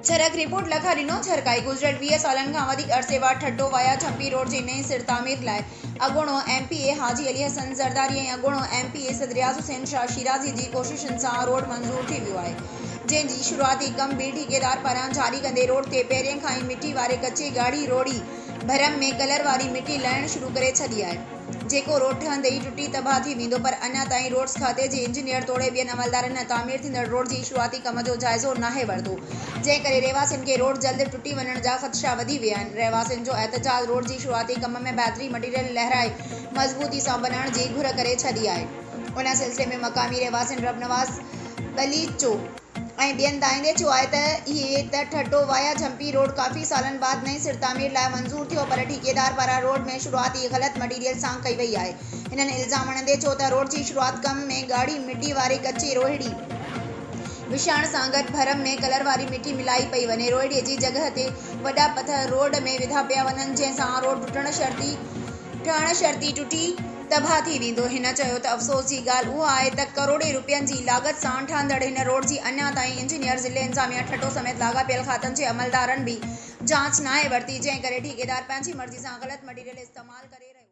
झरक report लखा ॾिनो झरकाई गुज़िरियल 20 सालनि खां वधीक अरसे बाद ठट्टो वाया झंपी रोड जी नई सिर तामीर लाइ अॻूणो MPA हाजी अली हसन ज़रदारी ऐं अॻूणो MPA सदरियाज़ हुसैन शाह शिराज़ी जी कोशिशुनि सां रोड मंज़ूर थी वियो आहे, जंहिं जी शुरूआती कम बि ठेकेदार पारां जारी कंदे रोड ते पहिरिएं खां ई मिटी वारे कचे गाड़ी रोड़ी भरम में कलर वारी मिटी लहण शुरू करे छॾी आहे, जेको रोड ठहंदे ई टुटी तबाह थी वेंदो। पर अञा ताईं रोड्स खाते जे इंजीनियर तोड़े ॿियनि अमलदारनि तामीर थींदड़ रोड जी शुरूआती कम जो जाइज़ो नाहे वरितो, जंहिं करे रहवासियुनि खे रोड जल्द टुटी वञण जा ख़दशा वधी विया आहिनि। रहवासियुनि जो एहतजाज रोड जी शुरूआती कम में बहितरी मटीरियल लहिराए मज़बूती सां बनाइण जी घुर करे छॾी आहे। उन सिलसिले में मक़ामी रहवासियुनि रबनवाज़ बलीचो ऐं ॿियनि दाईंदे चयो आहे त ठट्टो वाया झंपी रोड काफ़ी सालनि बाद नई सिर तामीर लाइ मंज़ूर थियो, पर ठेकेदार पारां रोड में शुरूआती ग़लत मटीरियल सां कई वई आहे। हिननि इल्ज़ाम हणंदे चयो त रोड जी शुरूआत कम में गाड़ी मिटी वारे कचे रोहिड़ी विछाइण सां गॾु भरम में कलर वारी मिटी मिलाई पई वञे। रोहिड़ीअ जी जॻह ते वॾा पथर रोड में विधा पिया वञनि, जंहिं सां रोड ठहण शर्ती टुटी तबाह थी वेंदो। हिन चयो त अफ़सोस जी ॻाल्हि उहा आहे त करोड़े रुपयनि जी लाॻत सां ठहंदड़ हिन रोड जी अञा ताईं इंजीनियर ज़िले इंतिज़ामिया ठट्टो समेत लाॻापियल खातनि जे अमलदारनि बि जांच नाहे वरिती, जंहिं करे ठेकेदार पंहिंजी मर्ज़ी सां ग़लत मटीरियल इस्तेमालु करे रहियो।